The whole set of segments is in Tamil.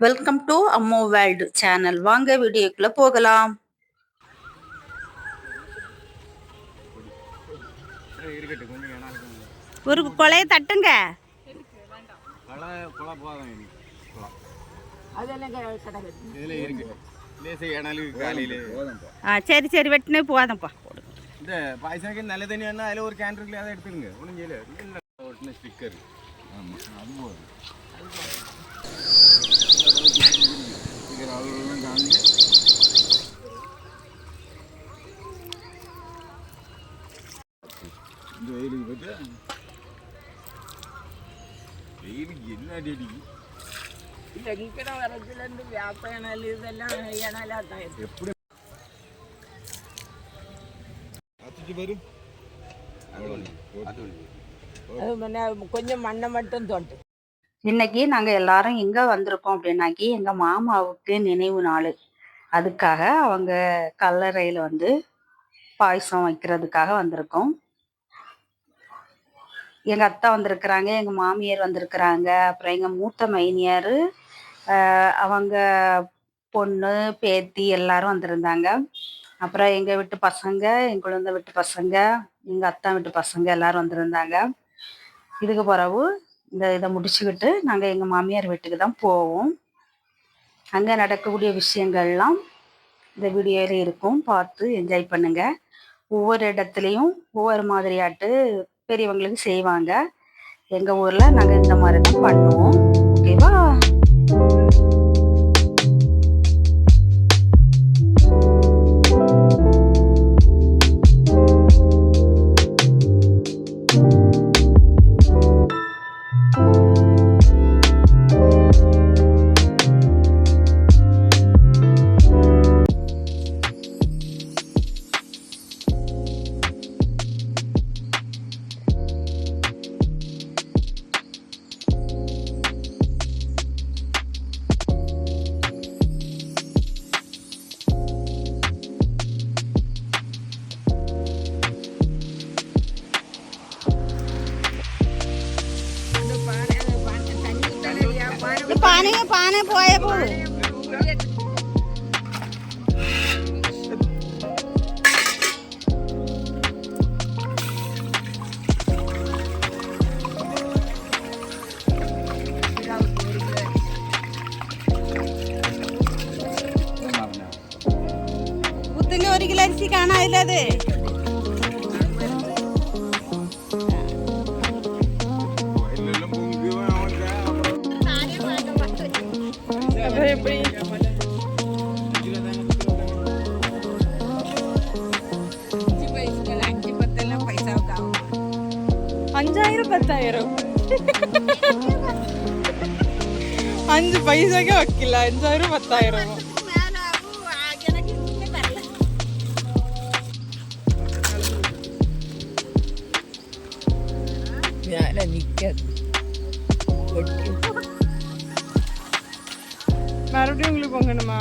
Welcome to Ammo World channel. வாங்க வீடியோக்குள்ள போகலாம். ஒரு கொலையை தட்டுங்க. சரி சரி வெட்டினே போதாம்ப்பா. இந்த பாயசனுக்கு நல்ல தண்ணி வேணா அதில் ஒரு கேன் இருக்குல்ல, அதை எடுத்துருங்க. ஒன்றும் செய்யல, ஸ்டிக்கர். ஆமாம், அது போதும். ஸ்டிக்கர் அவ்வளோலாம் காமிங்க. இந்த வெயிலுக்கு போய்ட்டு வெயிலுக்கு என்ன அடி அடிக்கு. எங்கட வரதுலேருந்து வேப்ப இணல் இதெல்லாம் இணலாக எப்படி வரும். கொஞ்சம் மண்ணை மட்டும் தோண்டு. இன்னைக்கு நாங்க எல்லாரும் எங்க வந்திருக்கோம் அப்படின்னாக்கி எங்க மாமாவுக்கு நினைவு நாள். அதுக்காக அவங்க கல்லறையில வந்து பாயசம் வைக்கிறதுக்காக வந்திருக்கோம். எங்க அத்தா வந்திருக்கிறாங்க, எங்க மாமியார் வந்திருக்கிறாங்க, அப்புறம் எங்க மூத்த மைனியார், அவங்க பொண்ணு பேத்தி எல்லாரும் வந்திருந்தாங்க. அப்புறம் எங்க வீட்டு பசங்க, என் குழந்தை வீட்டு பசங்க, எங்க அத்தா வீட்டு பசங்க எல்லாரும் வந்திருந்தாங்க. இதுக்கு பிறகு இதை முடிச்சுக்கிட்டு நாங்கள் எங்கள் மாமியார் வீட்டுக்கு தான் போவோம். அங்கே நடக்கக்கூடிய விஷயங்கள்லாம் இந்த வீடியோவில் இருக்கும், பார்த்து என்ஜாய் பண்ணுங்க. ஒவ்வொரு இடத்துலையும் ஒவ்வொரு மாதிரியாட்டு பெரியவங்களுக்கு செய்வாங்க. எங்கள் ஊரில் நாங்கள் இந்த மாதிரி தான் பண்ணுவோம். ஓகேவா? पाने पोए പുത്തിന് 1 കിലോ അരിസി കാണാനില്ല. അത് அஞ்சு பைசாக்கே வைக்கல. 5000 10,000 மறுபடியும் உங்களுக்கு பொங்கணுமா?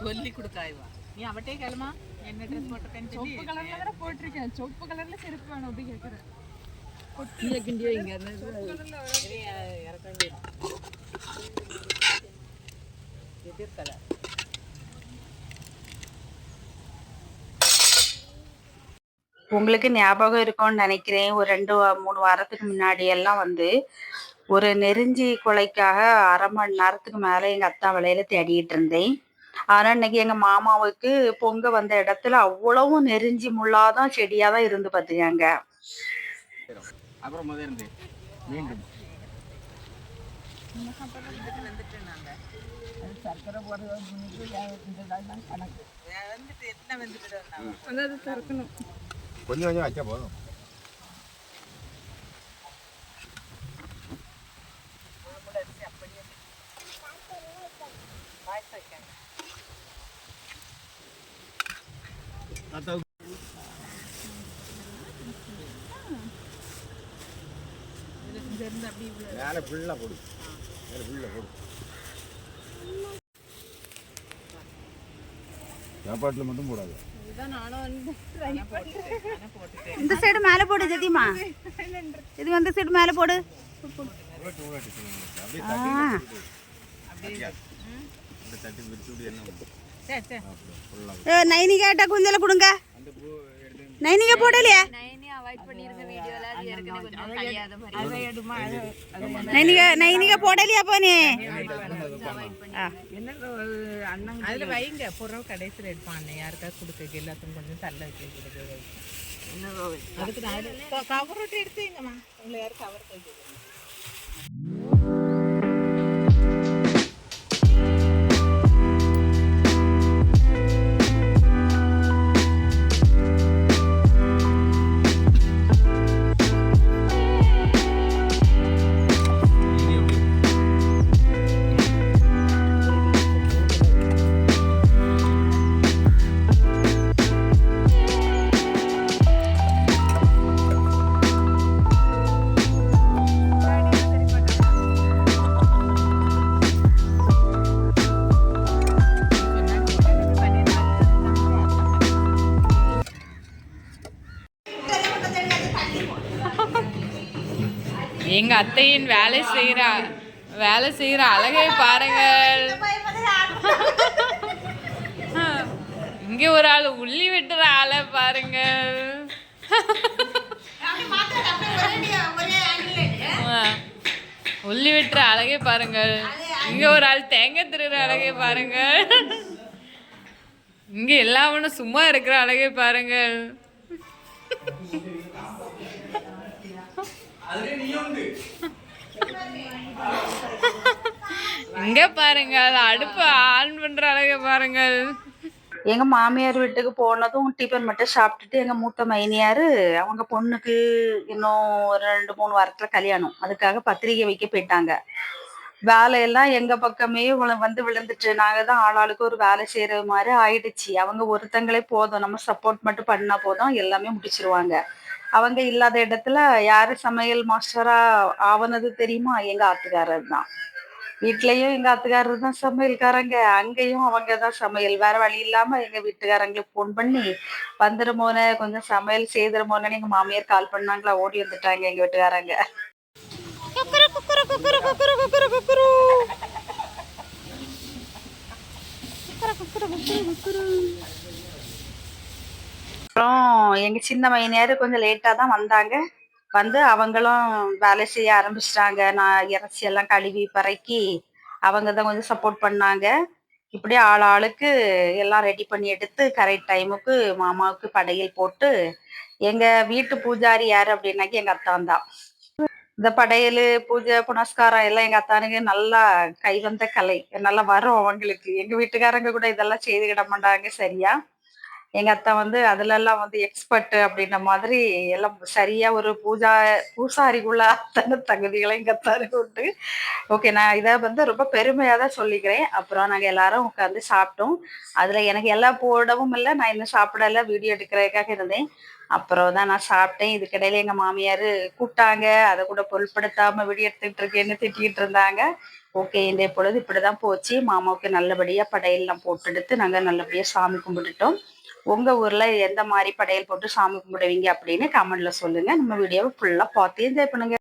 சொல்லி கொடுக்காய்வா நீ அவட்டே கிளமா என்ன ட்ரெஸ் போட்டிருக்கேன்னு சொல்லி சொப்பு கலர்ல தானே போட்டிருக்கேன். சொப்பு கலர்ல செருப்பு வேணும் அப்படி கேட்குறேன். கொட்டியோ இங்க இறக்க எதிர்கலை. உங்களுக்கு ஞாபகம் இருக்கும்னு நினைக்கிறேன். ஒரு 2-3 வாரத்துக்கு முன்னாடி எல்லாம் வந்து ஒரு நெருஞ்சி கொலைக்காக 1/2 மணி நேரத்துக்கு மேலே எங்கள் அத்தா வலையில தேடிட்டு இருந்தேன். ஆனால் இன்னைக்கு எங்கள் மாமாவுக்கு பொங்க வந்த இடத்துல அவ்வளவும் நெருஞ்சி முள்ளாதான் செடியாக தான் இருந்து பார்த்துக்காங்க. அப்புறம் மீண்டும் சர்க்கரை போடுறது இந்த நாள் தான் கணக்கு வந்துட்டு என்ன வந்துட்டு அது திறக்கணும். கொஞ்சம் கொஞ்சம் வச்சா போதும். மேலே ஃபுல்லாக போடு, மேலே ஃபுல்லாக போடு. சாப்பாட்டில் மட்டும் போடாது. இந்த சைடு மேலே போடு ஜெதிமா, இது வந்து சைடு மேலே போடு. நைனி கேட்டா குஞ்சல கொடுங்க. நைனிங்க போடலையா? நைனிங்க போடலையா போனே? அதுல வைங்க, புறவு கடைசியில் எடுப்பான். யாருக்காவது கொடுக்க எல்லாத்துக்கும் கொஞ்சம் தள்ள வச்சு கொடுக்குறது. அதுக்கு நான் கவர் விட்டு எடுத்துங்கம்மா. உங்களை யாரும் கவர் போய் எங்க அத்தையின் வேலை செய்யற அழகை பாருங்கள். இங்க ஒரு ஆள் உள்ளி வெட்டுற ஆளை பாருங்கள். உள்ளி வெட்டுற அழகை பாருங்கள். இங்க ஒரு ஆள் தேங்காய் திருற அழகை பாருங்கள். இங்க எல்லாவனும் சும்மா இருக்கிற அழகை பாருங்கள். இங்க பாருங்கள், அடுப்பு ஆன் பண்ற அழகை பாருங்கள். எங்க மாமியார் வீட்டுக்கு போனதும் டிஃபன் மட்டும் சாப்பிட்டுட்டு எங்க மூத்த மைனியாரு அவங்க பொண்ணுக்கு இன்னும் ஒரு 2-3 வாரத்துல கல்யாணம், அதுக்காக பத்திரிகை வைக்க போயிட்டாங்க. வேலையெல்லாம் எங்க பக்கமே வந்து விழுந்துட்டு, நாங்க தான் ஆளாளுக்கு ஒரு வேலை செய்யற மாதிரி ஆயிடுச்சு. அவங்க ஒருத்தங்களே போதும், நம்ம சப்போர்ட் மட்டும் பண்ணா போதும், எல்லாமே முடிச்சிருவாங்க. அவங்க இல்லாத இடத்துல யாரு சமையல் மாஸ்டரா ஆவனது தெரியுமா? எங்க ஆத்துக்காரர் தான். வீட்லயும் எங்க ஆத்துக்காரர் தான் சமையல்காரங்க, அங்கேயும் அவங்க தான் சமையல். வேற வழி இல்லாம எங்க வீட்டுக்காரங்களுக்கு ஃபோன் பண்ணி வந்துடுமோன, கொஞ்சம் சமையல் செய்திருமோன்னு எங்க மாமியார் கால் பண்ணாங்களா, ஓடி வந்துட்டாங்க எங்க வீட்டுக்காரங்க. அப்புறம் எங்க சின்ன மைனியாரு கொஞ்சம் லேட்டா தான் வந்தாங்க. வந்து அவங்களும் வேலை செய்ய ஆரம்பிச்சிட்டாங்க. நான் இறைச்சி எல்லாம் கழுவி பறக்கி அவங்க தான் கொஞ்சம் சப்போர்ட் பண்ணாங்க. இப்படியே ஆளுக்கு எல்லாம் ரெடி பண்ணி எடுத்து கரெக்ட் டைமுக்கு மாமாவுக்கு படையல் போட்டு, எங்க வீட்டு பூஜாரி யாரு அப்படின்னாக்கி எங்க அத்தான் தான். இந்த படையல் பூஜை புனஸ்காரம் எல்லாம் எங்க அத்தானுக்கு நல்லா கைவந்த கலை, நல்லா வரும் அவங்களுக்கு. எங்க வீட்டுக்காரங்க கூட இதெல்லாம் செய்துக்கிட மாட்டாங்க சரியா. எங்க அத்தா வந்து அதுலெல்லாம் வந்து எக்ஸ்பர்ட் அப்படின்ற மாதிரி எல்லாம் சரியா ஒரு பூசாரிக்குள்ள அத்தனை தகுதிகளை எங்க அத்தானுக்கு உண்டு. ஓகே, நான் இதை வந்து ரொம்ப பெருமையா தான் சொல்லிக்கிறேன். அப்புறம் நாங்க எல்லாரும் உட்காந்து சாப்பிட்டோம். அதுல எனக்கு எல்லாம் போடவும் இல்லை, நான் இன்னும் சாப்பிடல, வீடியோ எடுக்கிறதுக்காக இருந்தேன். அப்புறம் தான் நான் சாப்பிட்டேன். இதுக்கிடையில எங்க மாமியார் கூப்பிட்டாங்க, அதை கூட பொருட்படுத்தாம வீடியோ எடுத்துக்கிட்டு இருக்கேன்னு திட்டிகிட்டு இருந்தாங்க. ஓகே, இன்றைய பொழுது இப்படிதான் போச்சு. மாமாவுக்கு நல்லபடியா படையல்லாம் போட்டெடுத்து நாங்க நல்லபடியா சாமி கும்பிட்டுட்டோம். உங்க ஊர்ல எந்த மாதிரி படையல் போட்டு சாமி கும்பிடுவீங்க அப்படின்னு கமெண்ட்ல சொல்லுங்க. நம்ம வீடியோவை ஃபுல்லா பார்த்து என்ஜாய் பண்ணுங்க.